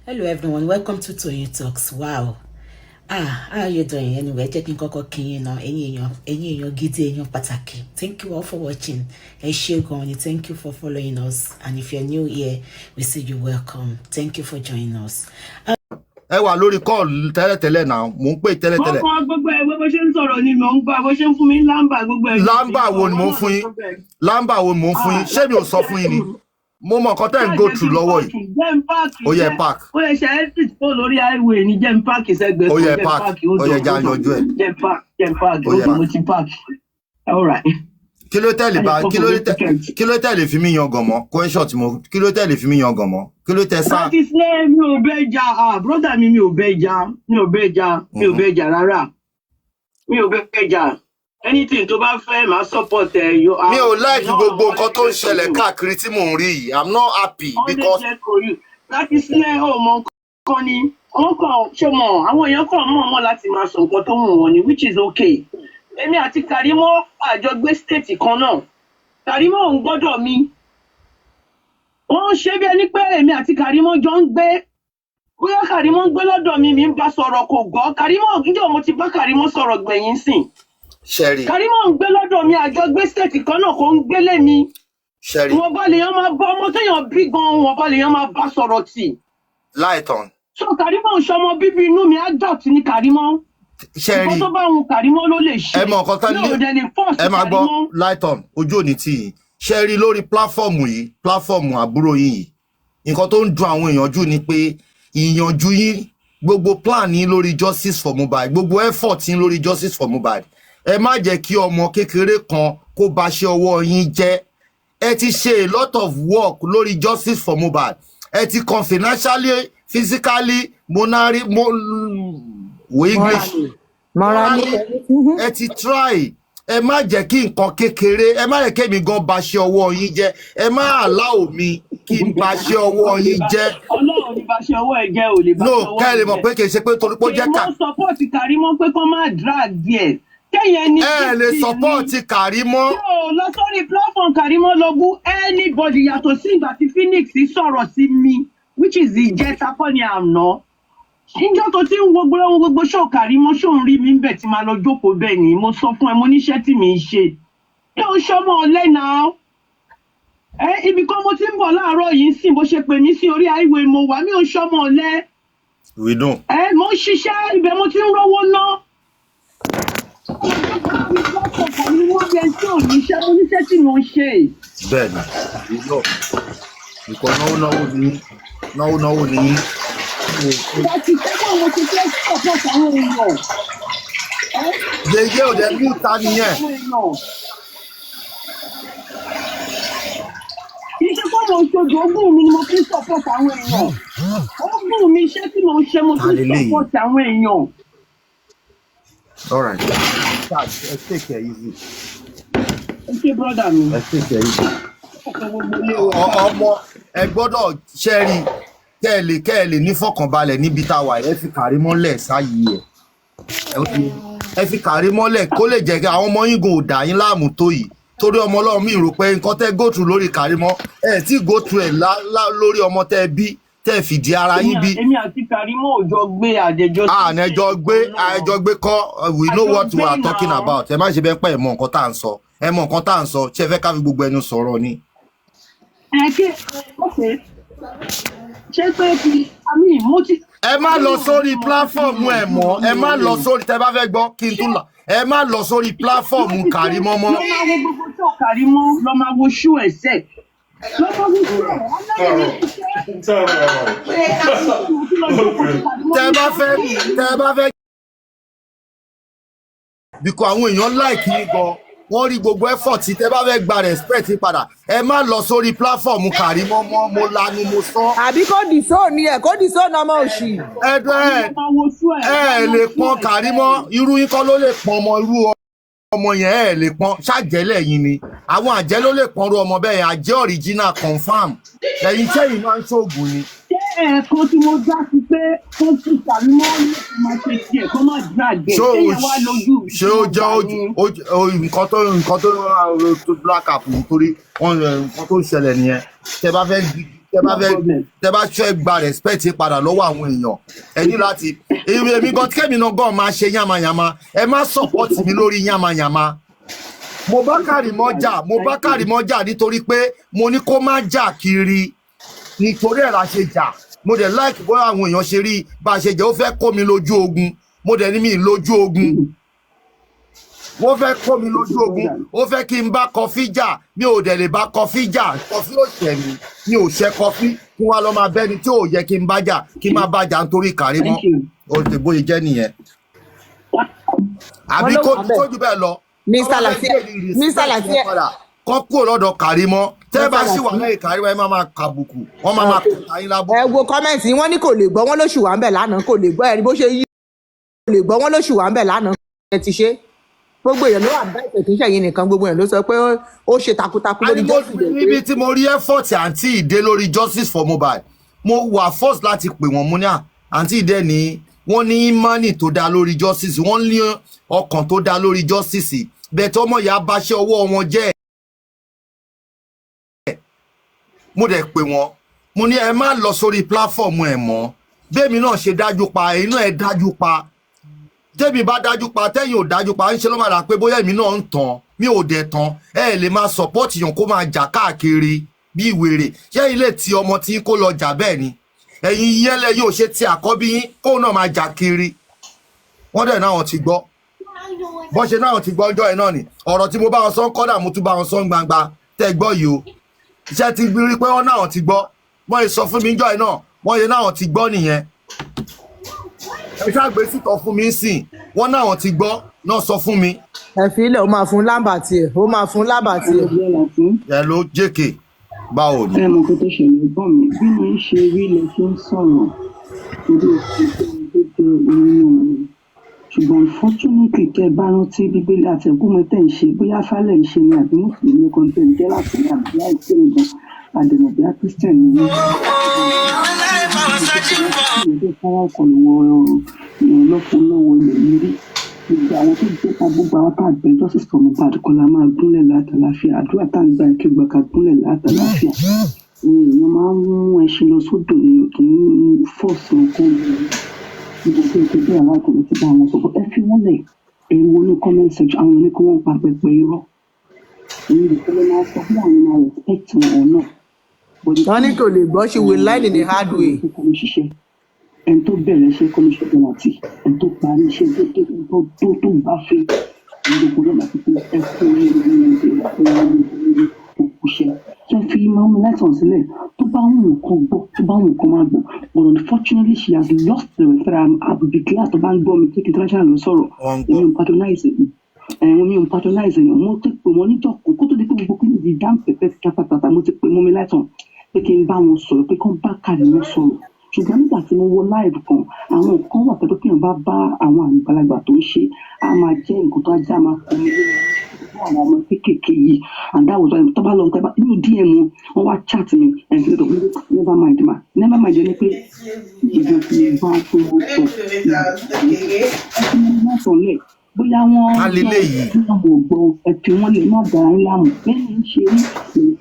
Hello everyone, welcome to Toyeen Talks. Wow. How are you doing? Anyway, checking koko kin na ẹ̀yin gidi èèyàn pàtàkì. Thank you all for watching. Thank you for following us. And if you're new here, we say you welcome. Thank you for joining us. Ẹ wà lórí call tẹ́lẹ̀tẹ́lẹ̀ náà, mò ń pè tẹ́lẹ̀tẹ́lẹ̀. Gbogbo ẹ̀ bó ṣe ń sọ̀rọ̀ ni mò ń gbà, bó ṣe ń fún mi lámbà gbogbo ẹ̀. Lámbà wo ni mò ń fún yín? Lámbà wo ni mò ń fún yín? Ṣé mi ò sọ fún yín ni? Mo mọ nǹkan tẹ́ ń go through lọ́wọ́ yìí. Ó yẹ park. Ó yẹ ṣe exit tó lórí highway ní Gem Park ìṣẹ́gbẹ̀ẹ́. Ó yẹ park. Ó yẹ já yanjú ẹ̀. Gem Park. Ó yẹ mo ti park. All right. Kí ló tẹ̀lé fi mí yan gànmọ́? Question tí mo kí ló tẹ̀lé fi mí yan gànmọ́? Kí ló tẹ̀ sá? Latisneh mi ò bẹ́ jà. Brother mi ò bẹ́ jà rárá. Mi ò bẹ́ jà. Anything tó bá fẹ́ máa support ẹ. Mi ò like gbogbo nǹkan tó ń ṣẹlẹ̀ káàkiri tí mò ń rí yìí. I'm not happy because. Latisneh ọmọ kan ni wọ́n kàn ṣe mọ̀ àwọn èèyàn kàn mọ̀ láti máa sọ nǹkan tó wù wọ́n ni which is okay. Èmi àti Karimo àjọ gbé state kan náà. Karimo ń gbọ́dọ̀ mi. Wọ́n ṣe bí ẹni pé èmi àti Karimo jọ ń gbé. Bóyá Karimo ń gbé lọ́dọ̀ mi ń bá sọ̀rọ̀ kò gbọ́. Karimo ìjọ mo ti bá Karimo sọ̀rọ̀ gbẹ̀yìn sìn. Sherry. Karimo ń gbé lọ́dọ̀ mi àjọ gbé state kan náà kò ń gbélé mi. Sherry. Wọ́n bá lèèyàn máa bá ọmọ téèyàn bí gan wọ́n bá lèèyàn máa bá sọ̀rọ̀ tì. Lighton. So Karimo ń ṣọmọ bíbí inú mi adult ni Karimo. Sherry. Nǹkan tó bá wù Karimo ló lè ṣe. Ẹ mọ nǹkan tán ní ẹ máa gbọ́ Lighton ojú òní tí yìí. Sherry lórí platform àbúrò yìí. Nǹkan tó ń dùn àwọn èèyàn jù ni pé ìyànjú yín gbogbo plan yín lórí justice for Mohbad gbogbo effort yín lórí justice for Mohbad. Ẹ má jẹ́ kí ọmọ kékeré kan kó bà ṣe ọwọ́ yín jẹ́. Ẹ ti ṣe a lot of work lórí justice for Mohbad. Ẹ ti kan financially, physically, morally. Ẹ ti try. Ẹ má jẹ́ kí nǹkan kékeré, ẹ má jẹ́ kí èmi gan bà ṣe ọwọ́ yín jẹ́. Ẹ má allow mi kí n bà ṣe ọwọ́ yín jẹ́. Ọlọ́run ní bà ṣe ọwọ́ ẹ jẹ́ ò lè bà ṣe ọwọ́. No, kẹ́ lè mọ̀ pé kì í ṣe pé torí pé ó jẹ́ ká. Mo support Karimo pé kó má drag díẹ̀. Ẹ lè support Karimo. Lọ sórí platform Karimo lọ bú anybody yàtọ̀ sí ìgbà tí Phoenix sọ̀rọ̀ sí mi which is ìjẹta kọ́ ni àná. Níjọ́ tó ti ń wo gbogbo show Karimo show ń rí mi ń bẹ̀ tí máa lọ jókòó bẹ́ẹ̀ ni mo sọ fún ẹ mo níṣẹ́ tí mi ń ṣe. Ṣé o ṣọmọ ọ̀lẹ náà? Ibi kan mo ti ń bọ̀ láàárọ̀ yìí sìn bó ṣe pè mí sí orí highway mo wà mí ò ṣọmọ ọ̀lẹ. We know. Mo ń ṣiṣẹ́ ibẹ̀ mo ti ń rówó ná. Oníṣẹ́ tí mo ń ṣe. Bẹ́ẹ̀ni, ìlọ nǹkan náwó ní. Láti tẹ́kọ̀ mo ti fẹ́ support àwọn èèyàn. Yeye ò dẹ̀ mú ta nìyẹn. Iṣẹ́ kọ́ mo ń ṣojú ogún mi ni mo fi support àwọn èèyàn. Ogún mi iṣẹ́ tí mo ń ṣe mo fi support àwọn èèyàn. All right. Let's take it easy. Okay, brother mi. Let's take it easy. Ọmọ ẹ gbọ́dọ̀ ṣẹ́rí kẹ́ẹ̀lì ní fọkànbalẹ̀ níbi tá a wà ẹ fi Karimo lẹ̀ sáyé ẹ̀. Ẹ fi Karimo lẹ̀ kó lè jẹ́ kí àwọn ọmọ yín gùn ò dà yín láàmú tó yìí. Torí ọmọ ọlọ́run mi rò pé nǹkan tẹ́ go through lórí Karimo ẹ̀ tí go through ẹ̀ lórí ọmọ tẹ́ bí tẹ́ fìdí ara yín bí. Èmi àti Karimo ò jọ gbé àjẹjọ́ sí. Àjọ gbé kọ́ we know what we are talking about. Ẹ má ṣe bẹ́ẹ̀ pẹ́ ẹ̀ mọ nǹkan tá à ń sọ. Ẹ mọ nǹkan tá à ń sọ ṣé ẹ fẹ́ ká fi gbogbo ẹnu sọ̀rọ̀ ni. Ṣé pé kí àmì mo ti. Ẹ má lọ sórí platform ẹ mọ́. Ẹ má lọ sórí tẹ́ bá fẹ́ gbọ́ kí n tún là. Ẹ má lọ sórí platform Karimo mọ́. Lọ máa wo gbogbo tó Karimo lọ máa wo ṣú ẹ̀sẹ̀. Lọ máa wo ṣú ẹ̀. Tẹ́ bá fẹ́. Because àwọn èèyàn like yín gan. Wọ́n rí gbogbo effort tí tẹ́ bá fẹ́ gba respect padà. Ẹ má lọ sórí platform Karimo mọ́ mo lanu mo sọ. Àbí kò dì sóò ni ẹ̀ kò dì sóò náà mọ̀ òṣì. Ẹ lè pọn Karimo irú yín kọ́ ló lè pọn ọmọ irú ọmọ yẹn ẹ lè pọn ṣàjẹ́lẹ̀ yín ni. Àwọn àjẹ́ ló lè pọn irú ọmọ bẹ́ẹ̀ yẹn àjẹ́ original confam. Ẹ̀yin sẹ́yìn máa ń ṣoògùn ni. Ẹ̀ẹ̀kan tí mo dá sí pé kó tún Karimo máa ṣe tiẹ̀ kó má drag ẹ̀ kéèyàn wá lójú. Ṣé ó jẹ́ nǹkan tó black up nítorí nǹkan tó ń ṣẹlẹ̀ nìyẹn. Tẹ́ bá fẹ́ tẹ́ bá fẹ́ gba respect padà lọ́wọ́ àwọn èèyàn ẹ ní láti èmi gan kẹ́mi náà gan máa ṣe yàmàyàmà ẹ má support mi lórí yàmàyàmà. mo bá Karimo jà nítorí pé mo ní kó má jà kiri nítorí ẹ̀ la ṣe jà. Mo dẹ̀ like bó àwọn èèyàn ṣe rí bá a ṣe jẹ́ ó fẹ́ kó mi lójú ogun mo dẹ̀ ní mi lójú ogun wọ́n fẹ́ kó mi lójú ogun ó fẹ́ kí n bá kọfí jà mi ò dẹ̀ lè bá kọfí jà kọfí ò ṣẹ̀ mi ò ṣẹ́ kọfí kí wọ́n lọ máa bẹ́ni tí ò yẹ kí n bá jà kí n má bá jà nítorí Karimo ó ti bóyá jẹ́ nìyẹn. àbí kó jù bẹ́ẹ̀ lọ Mr. Latisneh kọ́ kúrò lọ́dọ̀ Karimo tẹ́ bá sì wà lẹ́yìn Karimo ẹ máa kàbùkù wọ́n máa kọ̀ọ̀tà yín lábùkù. ẹ wo kọ́mẹ̀ntì wọn ní kò lè gbọ́ wọn lóṣù wà ń bẹ̀ lánàá kò lè gbọ́ ẹ̀rí bó ṣe yí kò lè gbọ́ wọn lóṣù wà ń bẹ̀ lánàá ẹ ti ṣe gbogbo èèyàn ló wà bá ìṣètúnṣe yìí nìkan gbogbo èèyàn ló sọ pé ó ṣe takuntakun lórí justice. níbi tí mo rí effort àǹtí ìdè lórí justice for Mohbad mo wà force láti pè wọ́n mú ní àǹtí ìdè ní wọ́n ní imani tó dá lórí justice wọ́n ní ọkàn tó dá lórí justice bẹ́ẹ̀ tí ọmọ ìyá bá ṣe ọwọ́ wọn jẹ́ mo dẹ̀ pè wọ́n mo ní ẹ má lọ sórí platform ẹ̀ mọ́ bẹ́ẹ̀mi náà ṣe dájú pa ẹ̀yin náà ẹ dájú pa tẹ́mi bá dájú pa tẹ́yìn ò dájú pa ń ṣe ló máa rà pé bóyá èmi náà ń tàn mi ò dẹ̀ tàn ẹ lè máa support yàn kó máa jà káàkiri bí ìwèrè ṣé ilé tí ọmọ tí kó lọ jà bẹ́ẹ̀ ni ẹ̀yin yẹn lẹ́yìn ò ṣe ti àkọ́bí yín kó náà máa jà kiri wọ́n dẹ̀ náà ti gbọ́ bọ́n ṣe náà ti gbọ́ ọjọ́ ẹ̀ náà ni ọ̀rọ̀ tí mo bá wọn sọ ń kọ́dà mo tún bá wọn sọ ń gbangba tẹ́ gbọ́ yìí o iṣẹ́ ti rí pé wọ́n náà ti gbọ́ wọ́n yìí sọ fún mi jọ́ ẹ̀ náà wọ́n yìí náà ti gbọ́ nìyẹn ẹ ṣàgbé sítọ̀ fún mi sìn wọ́n náà ti gbọ́ náà sọ fún mi. ẹ fi ilẹ̀ ó máa fún lábà tiẹ̀ ó máa fún lábà tiẹ̀. ẹ ló jẹ́kẹ̀ báwo ni. ẹ mọ̀ kó tó ṣẹlẹ̀ gbọ́n mi bí mo ń ṣe rí lẹ ṣe ń sọ̀rọ̀ orí òkú tó orí òun ṣùgbọ́n unfortunately tẹ́ ẹ bá rántí bíbélì àti ẹ̀gbọ́n tẹ̀ ń ṣe bóyá fálẹ̀ ń ṣe ni àbí mùsùlùmí kan tẹ̀ ń jẹ́ láti ní àbí àìsí nǹkan àdènà bí christian ní ní ìdílé fọwọ́ ọkọ̀ lọ́wọ́ lọ́pọ̀ lọ́wọ́ ilẹ̀ mírí gbogbo àwọn tó jẹ́ ká gbogbo àwọn tá àgbẹ̀ justice for Mohbad kọ́ la máa gúnlẹ̀ látàláfíà àdúrà tá à ń gbà kí gbà ká gúnlẹ̀ látàláfíà èèyàn máa ń mú ẹṣin lọ sódò èèyàn kì í fọ́ọ̀sì nǹkan gbogbo ètò bí àwọn àkùnrin ti bá wọn sọ pé ẹ fi wọ́n lẹ̀ èrò ní comment section àwọn oníkó wọn pa pẹpẹ irọ́ èyí lè fẹ́ máa sọ fún àwọn máa respect wọn ọ̀ náà. wọ́n ní kò lè gbọ́ she will lie in a hard way. ẹni tó bẹ̀rẹ̀ iṣẹ́ kọ́ ló ṣe penalty ẹni tó parí iṣẹ́ tó bá fẹ́ gbogbo lọ́la pípé ẹ fún orí òkúṣẹ́ ṣe fi máa mú láìsàn sílẹ̀ tó bá wù nǹkan gbọ́ tó bá wù nǹkan máa gbọ́ but unfortunately she has lost the referral àbùbí class tó bá ń gbọ́ mi kí international ló sọ̀rọ̀ èmi ò patronize mi ò patronize èèyàn mo ti pè wọ́n níjọ́ kó tó di pé gbogbo kí ni di dá pẹ̀pẹ́ pátápátá mo ti pè mọ́ mi láìsàn pé kí n bá wọn sọ̀rọ̀ pé kán bá Karimo sọ̀rọ̀ ṣùgbọ́n nígbà tí mo wọ live kan àwọn nǹkan wà pẹ̀lú pé wọ́n bá àwọn àgbàlagbà tó ń ṣe á máa jẹ́ nǹkan tó ajá máa kọ́ mi lórí àwọn ọmọ kéékèèké yìí and that was why tó bá lọ nǹkan bá inú DM wọn wá chat mi and say never mind ma never mind ẹni pé ìjọ fi bá tó wọ́n sọ lẹ̀ bóyá wọ́n gbọ́ ẹ̀fì wọn lè má dára ńlá mọ̀ lẹ́yìn ń ṣe rí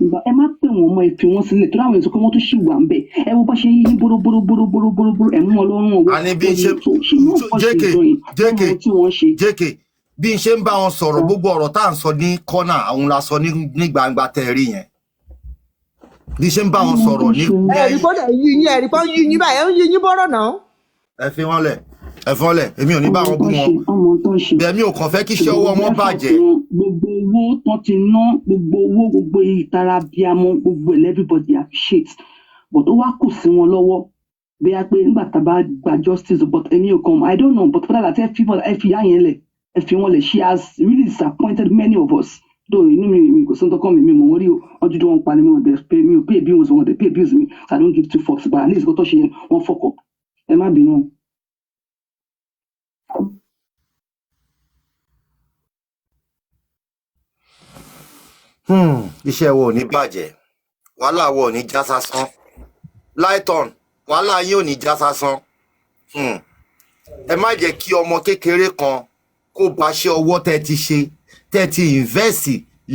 ìgbà ẹ má pè wọ́n mọ́ ẹ̀fì wọn sílẹ̀ tó láwọn èso pé wọ́n tún ṣì wà ń bẹ̀ ẹ wo bá ṣe yí bóró ẹ̀mú wọn lọ́rùn ọ̀wọ́ àní bí n ṣe jẹ́kẹ̀ bí n ṣe ń bá wọn sọ̀rọ̀ gbogbo ọ̀rọ̀ tá à ń sọ ní kọ́nà àwọn la sọ ní gbangba tẹ̀rí yẹn bí n ṣe ń bá wọn sọ̀rọ̀ ní. ẹ̀rí kó dẹ̀ yí yín ẹ̀rí kó yí yín báyìí ó yí yín bọ́rọ̀ náà. ẹ fi wọn lẹ̀ èmi ò ní bá wọn bú wọn bẹ́ẹ̀mi ò kàn fẹ́ kí iṣẹ́ ọwọ́ wọn bàjẹ́. gbogbo owó tán ti ná gbogbo ìtara bíamọ gbogbo everybody appreciate but ó wá kù sí wọn lọ́wọ́ bí a pé nígbà tá a bá gba justice but èmi ò kàn I don't know but fúnra láti ẹ fi yá yẹn lẹ̀ ẹ fi wọn lẹ̀ she has really disappointed many of us though inú mi kò sí ní tọkàn mi mọ̀ wọ́n rí o wọ́n dúdú wọn pa ni wọn dẹ̀ pay mi ò pay bills wọn dẹ̀ pay bills mi so I don't give two fucks but at least kó tó ṣe yẹn wọ́n fuck up ẹ má bínú. iṣẹ́ wo ò ní bàjẹ́ wàhálà wo ò ní já sásán lighton wàhálà yín ò ní já sásán ẹ má jẹ́ kí ọmọ kékeré kan kó báṣẹ́ ọwọ́ tẹ́ ti ṣe tẹ́ ti invest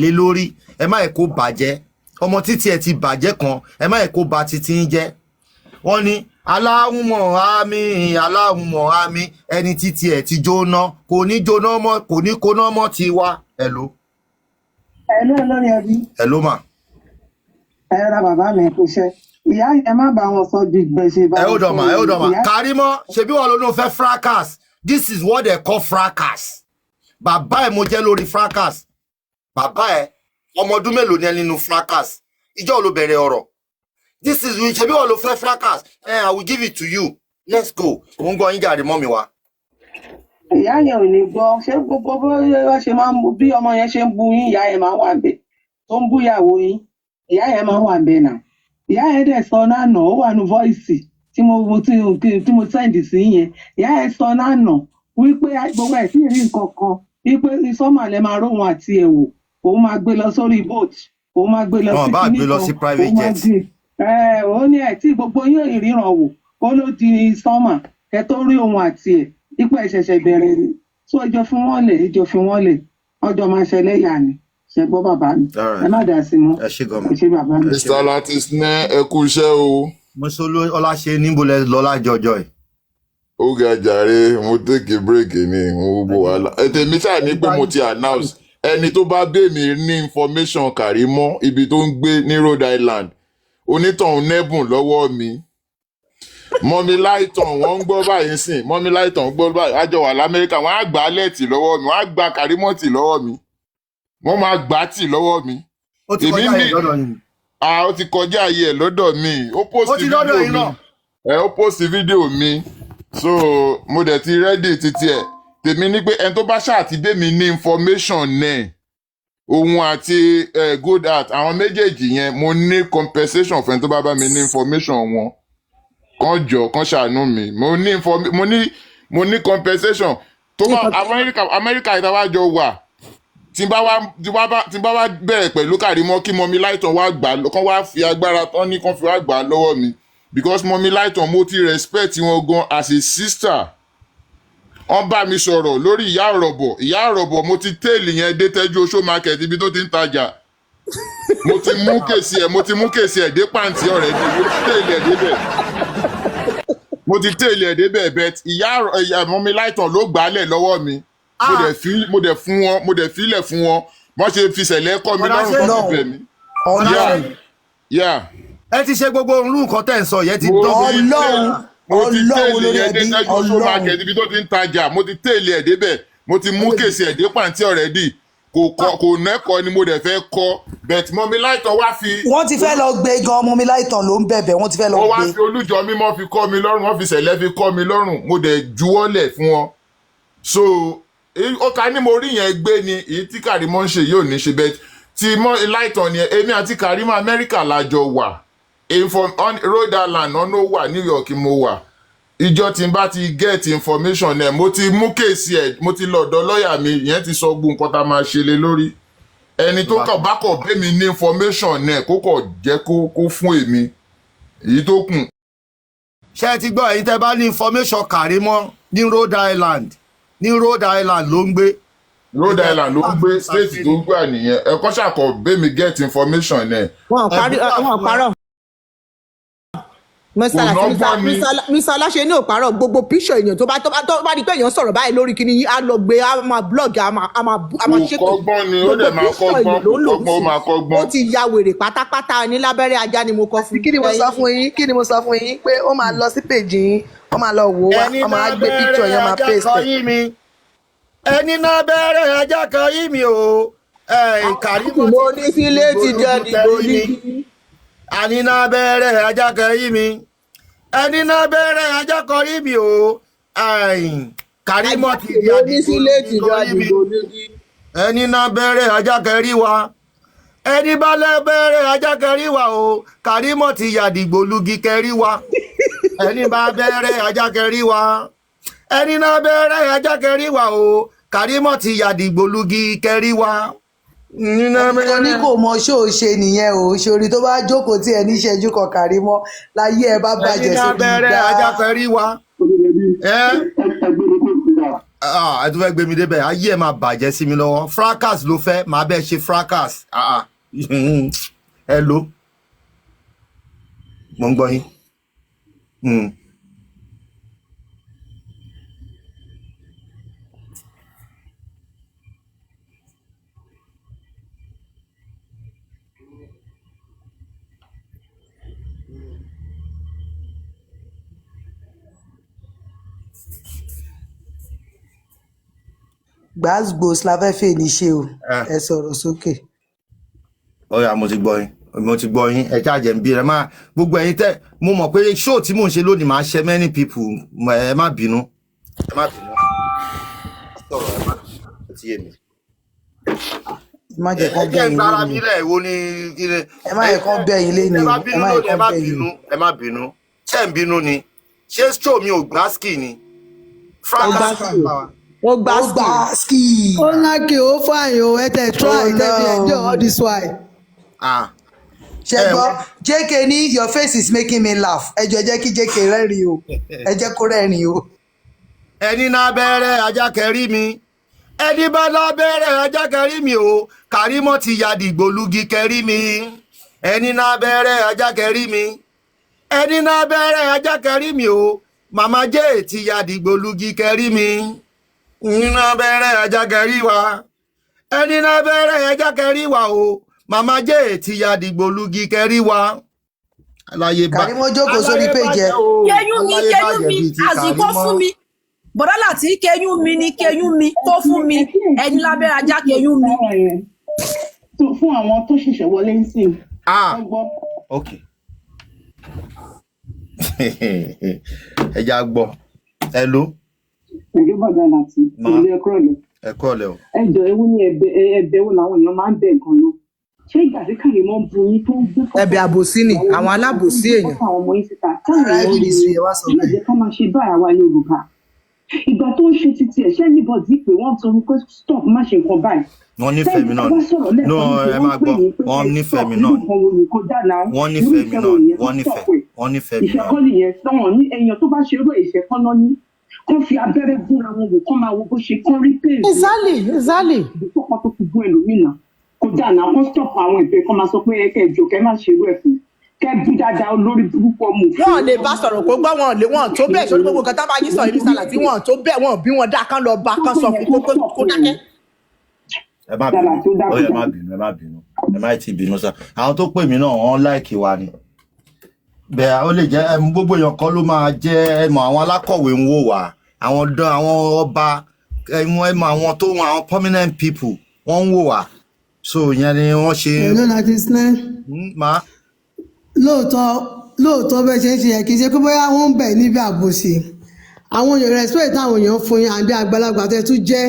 lé lórí ẹ má yẹ kó bàjẹ́ ọmọ títí ẹ ti bàjẹ́ kan ẹ má yẹ kó ba títí ń jẹ́ wọ́n ní aláhùnmọ̀ àmì ẹni títí ẹ ti jóná kò ní jóná mọ́ kò ní kóná mọ́ ti wá hello. Hello Olori Ebi. Hello ma. Ẹ ra bàbá mi kò ṣe. Ìyá yẹn má bá wọn sọ ju gbèsè bá wọn sọ. Hold on ma. Karimo, ṣebí wọn ló ló fẹ́ fracas. This is what they call fracas. Bàbá ẹ̀ mo jẹ́ lórí fracas. Bàbá ẹ̀ ọmọ ọdún mélòó ni ẹ nínú fracas. Ìjọ́ ló bẹ̀rẹ̀ ọ̀rọ̀. This is ṣebí wọn ló fẹ́ fracas. I will give it to you. Let's go. Òun gbọ́ yín jàre mọ́ mi wá. Ìyá yẹn ò ní gbọ́ ṣé gbogbo bó ṣe máa ń bí ọmọ yẹn ṣe ń bu yín ìyá yẹn máa ń wà bẹ́ẹ̀. Tó ń bú ìyàwó yín ìyá yẹn máa ń wà bẹ́ẹ̀ náà. Ìyá yẹn dẹ̀ sọ náà nà ó wà ní voice tí mo send sí yẹn. Ìyá yẹn sọ náà nà wípé gbogbo ẹ̀ sì rí nǹkan kan wípé sọ́mà lẹ máa róhun àti ẹ̀wò òun máa gbé lọ sórí boat òun máa gbé lọ sí kíní kan private jet. Ó ní ẹ̀ tí gbogbo yín ìríran wò ó ló di sọ́mà kẹ tó rí òun àti ẹ̀ ipò ẹ̀ṣẹ̀ṣẹ̀ bẹ̀rẹ̀ ni tó ẹjọ́ fún wọn lè ọjọ́ máa ṣẹlẹ̀ yà ni ṣe gbọ́ bàbá mi ẹ má dà sí mọ́ ẹ ṣe gan ẹ ṣe bàbá mi. Mr. Latisneh ẹ kú iṣẹ́ o. Mo sọ ọlá ṣe níbo lẹ lọ lájọjọ ẹ. Ó ga jàre mo take a break ni mo gbogbo wàhálà ètèmi ṣáà ní pé mo ti announce ẹni tó bá bẹ̀ mí ní information Karimo ibi tó ń gbé ní Rhode Island onítọ̀hún nẹ́bùn lọ́wọ́ mi. Mọ́mí lighton wọ́n ń gbọ́ báyìí sìn Mọ́mí lighton gbọ́ báyìí àjọ wà l'Amẹ́ríkà wọ́n á gbà lẹ́ẹ̀tì lọ́wọ́ mi wọ́n á gba Karimo tì lọ́wọ́ mi wọ́n máa gbà tì lọ́wọ́ mi. Ó ti kọjá ayé lọ́dọ̀ yìí. Ó ti kọjá ayé ẹ̀ lọ́dọ̀ mi ó post fídíò mi ó post fídíò mi so mo dẹ̀ ti ready títí ẹ̀ tèmi ní pé ẹni tó bá ṣàtidé mi ní information náà òun àti good art àwọn méjèèjì yẹn mo ní compensation fún ẹni tó bá bá mi ní information wọn kàn jọ kàn ṣàánú mi mo ní compensation tó bá Amẹ́ríkà ìtawájọ wà tí n bá wá bẹ̀rẹ̀ pẹ̀lú Karimo kí Mọ́mí lighton wá gbà kán wá fi agbára tán ní kán fi wá gbà lọ́wọ́ mi because Mọ́mí lighton mo ti respect wọn gan as a sister wọ́n bá mi sọ̀rọ̀ lórí ìyá ọ̀rọ̀bọ̀ mo ti tẹ́ẹ̀lì yẹn dé Tẹ́jú Oṣó market ibi tó ti ń tajà mo ti mú kèsì ẹ̀ dé pàǹtí ọ̀rẹ́ mo ti tẹ́ẹ̀lì ẹ̀ débẹ̀ bet ìyá Mọ́mí lighton ló gbàálẹ̀ lọ́wọ́ mi mo dẹ̀ filẹ̀ fún wọn wọ́n ṣe fi ṣẹlẹ̀ kọ́ mi lọ́rùn tó ti bẹ̀ mí. Ẹ ti ṣe gbogbo orun nǹkan tẹ́ ń sọ yẹn ti dán. Mo ti tẹ̀lé ẹ̀ dé Tẹ́jú Oṣó market ibi tó ti ń tajà mo ti tẹ̀lé ẹ̀ débẹ̀ mo ti mú kèsì ẹ̀ dé pàǹtí already kò nẹ́kọ̀ọ́ ni mo dẹ̀ fẹ́ kọ́ bet Mọ́mí lighton wá fi. Wọ́n ti fẹ́ lọ gbé gan Mọ́mí lighton ló ń bẹ̀bẹ̀ wọ́n ti fẹ́ lọ gbé. Wọ́n wá fi olújọ mímọ́ fi kọ́ mi lọ́rùn wọ́n fi ṣẹlẹ̀ fi kọ́ mi lọ́rùn mo dẹ̀ juwọ́lẹ̀ fún wọn so ó ká ní mo rí yẹn gbé ni èyí tí Karimo ń ṣe yóò ní ṣe bet tí lighton yẹn èmi àti Karimo Amẹ́ríkà lájọ wà Rhode Island ọ̀nà wà New York mo wà ìjọ tí n bá ti get information ẹ̀ mo ti mú kéèsì ẹ̀ mo ti lọ ọ̀dọ̀ lọ́ọ̀yà mi ìyẹn ti sọ gbogbo nǹkan tá a máa ṣe lé lórí ẹni tó kàn bá kọ̀ bẹ́ mi ní information ẹ̀ kó kọ̀ jẹ́ kó fún èmi èyí tó kù. Ṣé ẹ ti gbọ́ èyí tẹ́ bá ní information Karimo ní Rhode Island ló ń gbé. Rhode Island ló ń gbé state tó gbà nìyẹn ẹ̀kọ́ ṣàkọ̀ bẹ́ mi get information ẹ̀. Wọ́n parọ́. Mr. Aláṣẹ ní òpàrọ̀ gbogbo píṣọ̀ èèyàn tó bá di pé èèyàn sọ̀rọ̀ báyìí lórí kíní yìí á lọ gbé á máa blog á máa ṣépè. Kọ́gbọ́n ni ó dẹ̀ máa kọ́gbọ́n ó máa kọ́gbọ́n. Ó ti ya wèrè pátápátá ní lábẹ́rẹ́ ajá ni mo kọ fún. Kí ni mo sọ fún yín pé ó máa lọ sí pèjì yín ó máa lọ wò wá ó máa gbé píṣọ̀ yẹn máa paste. Ẹni náà bẹ̀rẹ̀ ajá kan yí mi o Karimo mo ní sílé ti jẹ́ ìdìbò ní. Ẹni náà bẹ̀rẹ̀ ajá kan yí mi ẹni náà bẹ̀rẹ̀ ajá kan yí mi o Karimo ti di àdìgbò ní. Ẹni náà bẹ̀rẹ̀ ajá kan rí wa ẹni bá lẹ́ bẹ̀rẹ̀ ajá kan rí wa o Karimo ti yàdìgbò lugi kẹrí wa ẹni bá bẹ̀rẹ̀ ajá kan rí wa ẹni náà bẹ̀rẹ̀ ajá kan rí wa o Karimo ti yàdìgbò lugi kẹrí wa. Mo ní kò mọ ṣó ṣe nìyẹn o ṣorí tó bá jókòó tí ẹ níṣẹ́jú kan Karimo láyé ẹ bá bàjẹ́ sí ìgbà. ẹni náà bẹ̀rẹ̀ ajá kan rí wa. ẹ tún fẹ́ gbé mi débẹ̀ ayé ẹ máa bàjẹ́ sí mi lọ́wọ́ fracas ló fẹ́ máa bẹ́ẹ̀ ṣe fracas Hello. Mo ń gbọ́ yín. Gbàgbós la fẹ́ fẹ́ ní ṣe o. Ẹ sọ̀rọ̀ sókè. Ọ̀yà mo ti gbọ́ yín. Ẹ jáde ń bí ẹ má gbogbo ẹ̀yin tẹ́ mo mọ̀ pé show tí mò ń ṣe lónìí máa ṣe many people ẹ má bínú. Sọ̀rọ̀ ẹ má ti yé mi. Má jẹ́ kán bẹ̀ yín lé ní. Ẹ má jẹ́ kán bẹ̀ yín lé ní. Ẹ má bínú. Ṣé ń bínú ni? Ṣé show mi ò gbásky ni? Ó gbá ski. Ó lákè ó fààyàn ó ẹ̀tẹ̀ try tẹ̀lé ẹ̀jọ́ all this while. Ṣẹ́gbọ́n JK ní your face is making me laugh. Ẹ jẹ́ kí JK rẹ́rìn o. Ẹ jẹ́ kó rẹ́rìn o. Ẹni náà bẹ̀rẹ̀ ajá kẹrí mi. Ẹni bá náà bẹ̀rẹ̀ ajá kẹrí mi o. Karimo ti ya dìgbòlugi kẹrí mi. Ẹni náà bẹ̀rẹ̀ ajá kẹrí mi. Ẹni náà bẹ̀rẹ̀ ajá kẹrí mi o. Màmá J ti ya dìgbòlugi kẹrí mi. Ẹni náà bẹ̀rẹ̀ ajá kẹrí wa. Ẹni náà bẹ̀rẹ̀ ajá kẹrí wa o. Màmá J ti ya dìgbòlugi kẹrí wa. Karimo jókòó sórí péjẹ. Kẹyún mi àsìkò fún mi. Bọ̀dá láti kẹyún mi kó fún mi. Ẹni lábẹ́rẹ́ ajá kẹyún mi. Fún àwọn tó ṣẹ̀ṣẹ̀ wọlé ń sìn. Ok. Ẹ já gbọ́. Hello. Ẹ̀jọ̀ bọ̀dá láti ilé ẹ̀kọ́ rẹ̀. Ẹ̀kọ́ rẹ̀ o. Ẹ̀jọ̀ ewu ní ẹ̀bẹ̀ wo làwọn èèyàn máa ń bẹ̀ gan lọ. Ṣé ìgbà tí Karimo ń bu yín tó ń gbé fọ́tò? Ẹ̀bẹ̀ àbòsí ni àwọn alábòsí èèyàn. Àwọn ọmọ yín síta. Káwọn èèyàn rí i ṣé ìjẹ́ ká máa ṣe báyà wa Yorùbá. Ìgbà tó ń ṣe títí ẹ̀ ṣé níbọ̀dí pé wọ́n torí pé stop má ṣe nǹkan báyìí. Wọ́n nífẹ̀ẹ́ mi náà. No, ẹ máa gbọ́. Wọ́n nífẹ̀ẹ́ mi náà. Wọ́n nífẹ̀ẹ́ mi náà. Wọ́n nífẹ̀ẹ́ mi náà. Ìṣẹ́kọ́ nìyẹn sọ́wọ́n ní èèyàn tó bá ṣe irú ìṣẹ́kọ́ náà ní kó fi abẹ́rẹ́ gúnra wọn wò kó máa wo bó ṣe kán rí pèsè. Exactly. Ìdókòkò tó fi gún ẹlòmínà kó dáná kó stop àwọn ìpè kan máa sọ pé kẹjọ kẹ má ṣe irú ẹ̀ fún kẹ bú dáadáa olórí burúkú ọmọ òfin. Wọ́n lè bá sọ̀rọ̀ kó gbọ́ wọn tó bẹ́ẹ̀ sórí gbogbo nǹkan tá bá yín sọ ìlú sálà tí wọ́n tó bẹ́ẹ̀ wọ́n bí wọn dá kán lọ bá kán sọ fún kó dákẹ́. Ẹ má bínú. Ẹ má ti bínú sá. Àwọn tó pè mí náà wọ́n láìkì wa ni. Bẹ́ẹ̀ ó lè jẹ́ gbogbo èèyàn kan ló máa jẹ́ àwọn alákọ̀wé ń wò wá. Àwọn ọba àwọn tó wọn àwọn prominent people wọ́n ń wò wá. So ìyẹn ni wọ́n ṣe. Hello Latisneh. Lóòótọ́ bẹ́ẹ̀ ṣe ń ṣe yẹ kì í ṣe pé bóyá wọ́n ń bẹ̀ níbi àbòsí. Àwọn èèyàn respect àwọn èèyàn fún yín àbí àgbàlagbà tẹ́ tún jẹ́.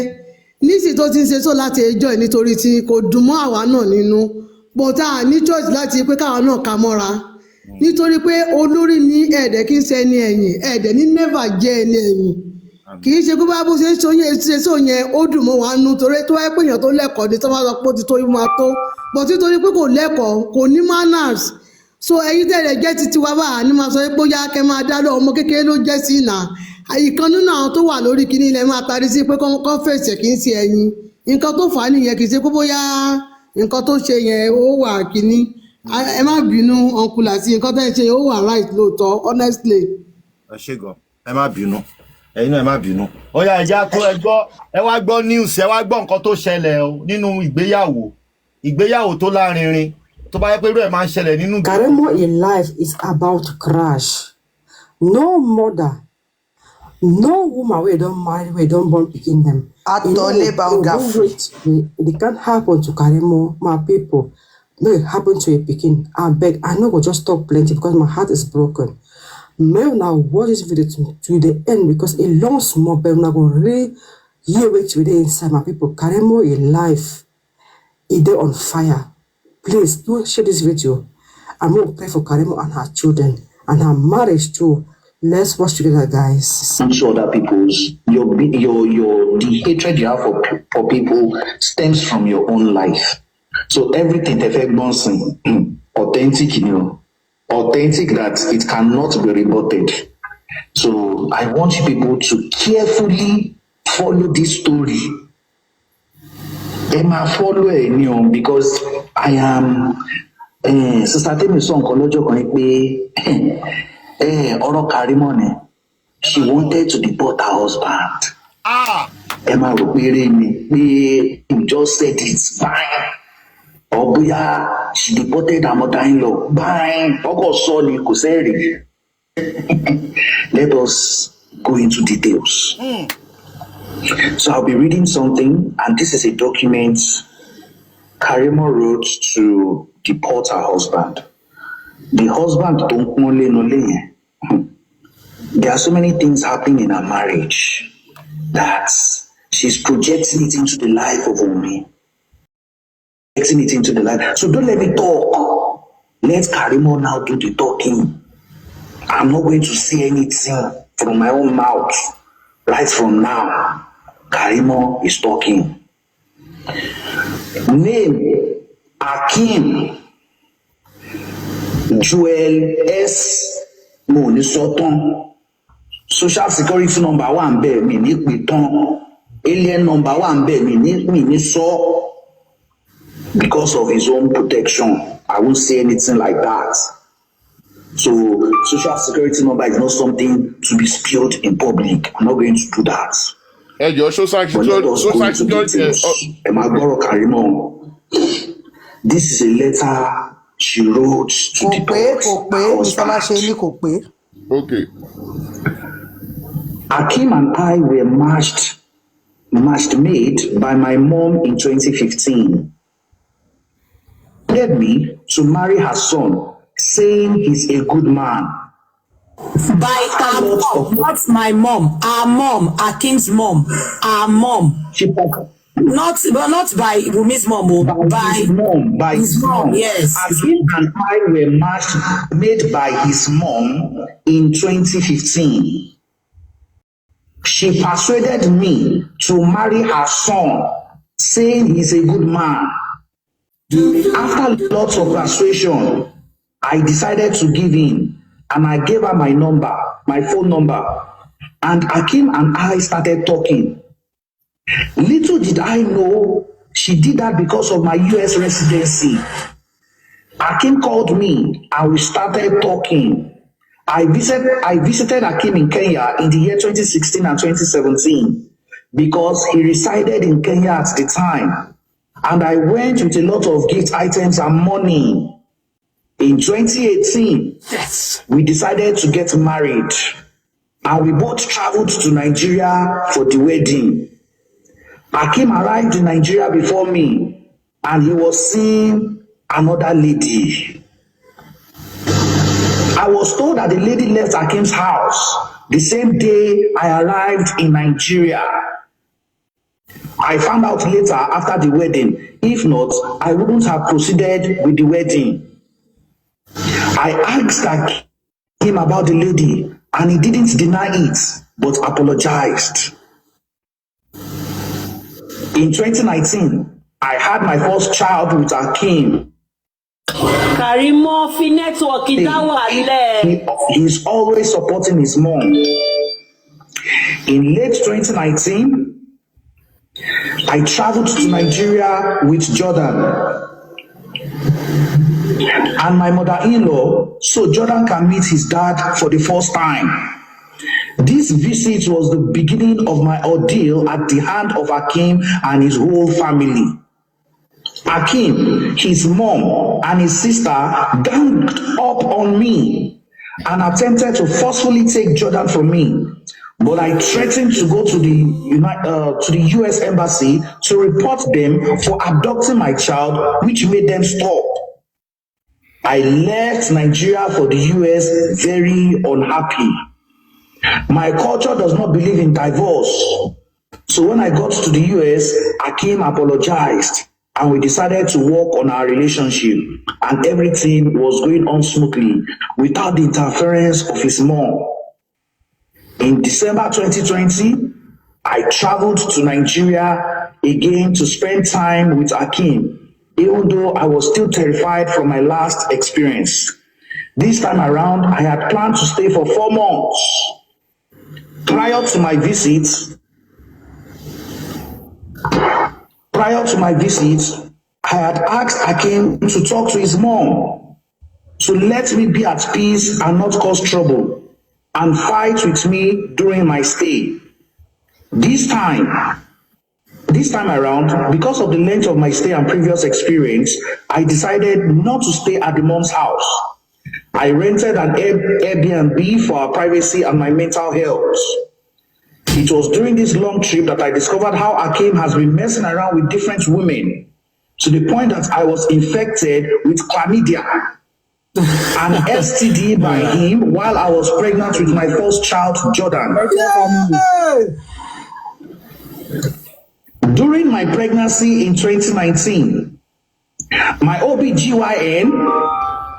Nísì tó ti ń ṣe tó láti ẹjọ́ nítorí tí kò dùn mọ́ àwa náà nínú. Bọ̀tá ní choice láti pé káwa náà ká mọ́ra. Nítorí pé olórí ní ẹ̀ẹ́dẹ̀ kì í ṣe ẹni ẹ̀yìn ẹ̀ẹ́dẹ̀ ní never jẹ́ ẹni ẹ̀yìn. Kì í ṣe pé bá bó ṣe ń ṣe sọ yẹn ó dùn mọ́ wa nú torí tó wáyé pé èèyàn tó lẹ́kọ̀ọ́ ni tó bá sọ pé ó ti tó yín máa tó. But nítorí pé kò lẹ́kọ̀ọ́ kò ní manners. So ẹ̀yin tẹ́lẹ̀ jẹ́ titi wa bá ní máa sọ pé ó yá kẹ́ máa dá lọ ọmọ kékeré ló jẹ́ sí ìnà. Ìkan nínú àwọn tó wà lórí kinní ilẹ̀ máa tarí sí pé kọ́ fèsì kì í ṣe ẹ̀yin. Nǹkan tó fà á nìyẹn kì í ṣe pé bóyá nǹkan tó ṣe yẹn ó wà kinní. Ẹ má bínú uncle àti nǹkan tẹ́ ṣe ó wà right lóòótọ́ honestly. Ẹ ṣé gan. Ẹ má bínú. Ẹ̀yin náà ẹ má bínú. Ó yá ẹja tó ẹ wá gbọ́ news ẹ wá gbọ́ nǹkan tó ṣẹlẹ̀ o nínú ìgbéyàwó tó lárinrin tó bá yẹ pé irú ẹ̀ máa ń ṣẹlẹ̀ nínú. Karimo in life is about to crash. No mother, no woman wey don marry wey don born pikin dem. It can't happen to Karimo, my people. No, it happen to a pikin. I beg, I no go just talk plenty because my heart is broken. May now watch this video to the end because a long small but una go really hear wetin we dey inside, my people. Karimo in life, e dey on fire. Please do share this video and we'll pray for Karimo and her children and her marriage too. Let's watch together, guys. To other people's the hatred you have for people stems from your own life. So everything authentic, authentic that it cannot be rebutted. So I want you people to carefully follow this story. Emma, follow it, because I am Sister Temi sọ nǹkan lọ́jọ́ kan pé ọ̀rọ̀ Karimo ni she wanted to deport her husband. Ẹ máa rò pé eré ni pé you just said it's fine. Or bóyá she deported her mother-in-law. Fine. Ọkọ̀ sọ ni kò sẹ́rì. Let us go into details. So I'll be reading something, and this is a document Karimo wrote to deport her husband. The husband don't know. There are so many things happening in her marriage that she's projecting it into the life of Omi. Projecting it into the life. So don't let me talk. Let Karimo now do the talking. I'm not going to say anything from my own mouth. Right from now, Karimo is talking. Name Akim Joel S. Monisoton. Social security number 1 be mi ni piton. Alien number 1 be mi ni so. Because of his own protection, I won't say anything like that. So social security number is not something to be spilled in public. I'm not going to do that. Your social security. Karimo. This is a letter she wrote to the husband. Okay. Akim and I were matched made by my mom in 2015. She led me to marry her son, saying he's a good man. By our mom, not my mom. Our mom, Akim's mom. Our mom. Not by Rumi's mom, by his mom. Yes. Akim and I were made by his mom in 2015. She persuaded me to marry her son, saying he's a good man. After lots of persuasion, I decided to give in, and I gave her my phone number, and Akim and I started talking. Little did I know she did that because of my US residency. Akim called me and we started talking. I visited Akim in Kenya in the year 2016 and 2017 because he resided in Kenya at the time. And I went with a lot of gift items and money. In 2018, we decided to get married. And we both traveled to Nigeria for the wedding. Akim arrived in Nigeria before me, and he was seeing another lady. I was told that the lady left Akim's house the same day I arrived in Nigeria. I found out later after the wedding. If not, I wouldn't have proceeded with the wedding. I asked Akim about the lady, and he didn't deny it, but apologized. In 2019, I had my first child with Akim. Karimo fi network He's always supporting his mom. In late 2019, I traveled to Nigeria with Jordan and my mother-in-law, so Jordan can meet his dad for the first time. This visit was the beginning of my ordeal at the hand of Akim and his whole family. Akim, his mom, and his sister ganged up on me and attempted to forcefully take Jordan from me. But I threatened to go to the US embassy to report them for abducting my child, which made them stop. I left Nigeria for the US very unhappy. My culture does not believe in divorce. So when I got to the US, Akim apologized and we decided to work on our relationship, and everything was going on smoothly without the interference of his mom. In December 2020, I traveled to Nigeria again to spend time with Akim, even though I was still terrified from my last experience. This time around, I had planned to stay for 4 months. Prior to my visit, I had asked Akim to talk to his mom to let me be at peace and not cause trouble and fight with me during my stay. This time around, because of the length of my stay and previous experience, I decided not to stay at the mom's house. I rented an Airbnb for our privacy and my mental health. It was during this long trip that I discovered how Akim has been messing around with different women to the point that I was infected with chlamydia, an STD by him while I was pregnant with my first child, Jordan. During my pregnancy in 2019, my OBGYN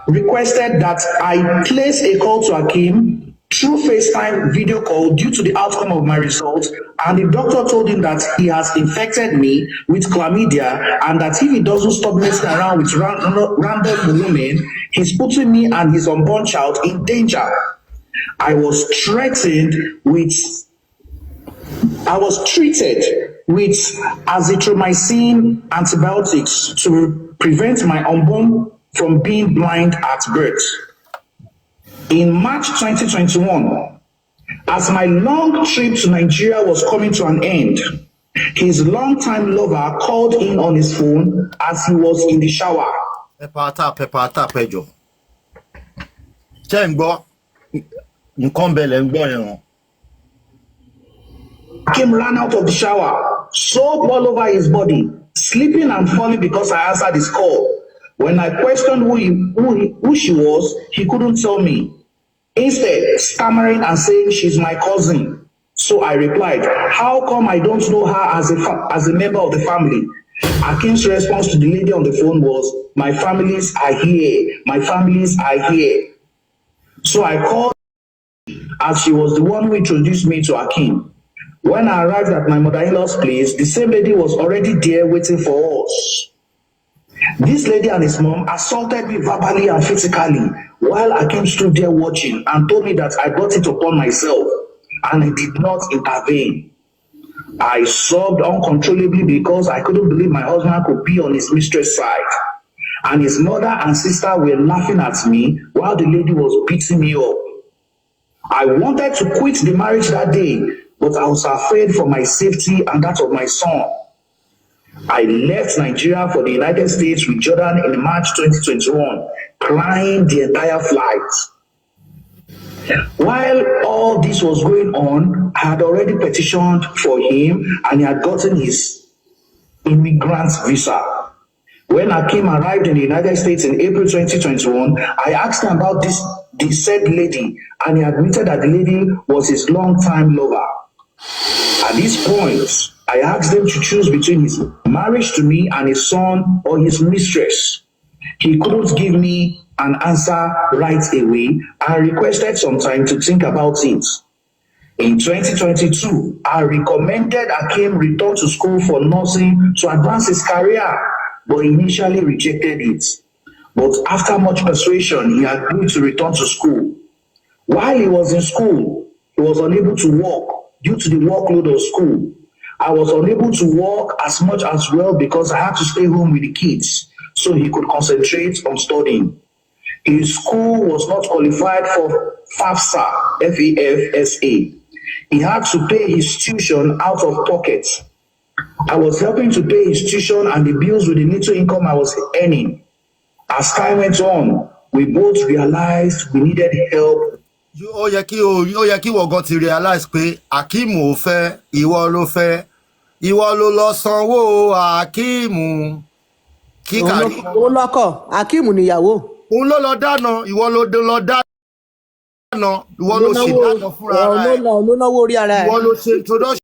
requested that I place a call to Akim through FaceTime video call due to the outcome of my results, and the doctor told him that he has infected me with chlamydia and that if he doesn't stop messing around with random women, he's putting me and his unborn child in danger. I was treated with azithromycin antibiotics to prevent my unborn from being blind at birth. In March 2021, as my long trip to Nigeria was coming to an end, his longtime lover called in on his phone as he was in the shower. Kim ran out of the shower, soap all over his body, sleeping and falling because I answered his call. When I questioned who she was, he couldn't tell me. Instead, stammering and saying she's my cousin. So I replied, how come I don't know her as a member of the family? Akim's response to the lady on the phone was, my families are here. My families are here. So I called as she was the one who introduced me to Akim. When I arrived at my mother-in-law's place, the same lady was already there waiting for us. This lady and his mom assaulted me verbally and physically while Akim stood there watching and told me that I brought it upon myself and I did not intervene. I sobbed uncontrollably because I couldn't believe my husband could be on his mistress' side. And his mother and sister were laughing at me while the lady was beating me up. I wanted to quit the marriage that day, but I was afraid for my safety and that of my son. I left Nigeria for the United States with Jordan in March 2021, crying the entire flight. While all this was going on, I had already petitioned for him and he had gotten his immigrant visa. When Akim arrived in the United States in April 2021, I asked him about the said lady, and he admitted that the lady was his long-time lover. At this point, I asked him to choose between his marriage to me and his son or his mistress. He couldn't give me an answer right away and requested some time to think about it. In 2022, I recommended Akim return to school for nursing to advance his career, but he initially rejected it. But after much persuasion, he agreed to return to school. While he was in school, he was unable to walk due to the workload of school. I was unable to walk as much as well because I had to stay home with the kids so he could concentrate on studying. His school was not qualified for FAFSA, F-A-F-S-A. He had to pay his tuition out of pocket. I was helping to pay his tuition and the bills with the little income I was earning. As time went on, we both realized we needed help. Ó yẹ kí wọ́n gan ti realize pé Akim ò fẹ́, ìwọ ló lọ sanwó Akim. Kí Karimo. Ó lọ́kọ, Akim níyàwó. Òun ló lọ dáná, ìwọ ló dáná, ìwọ ló ṣe dáná fúnra rẹ̀. Ló náwó orí ara ẹ̀. Ìwọ ló ṣe introduction.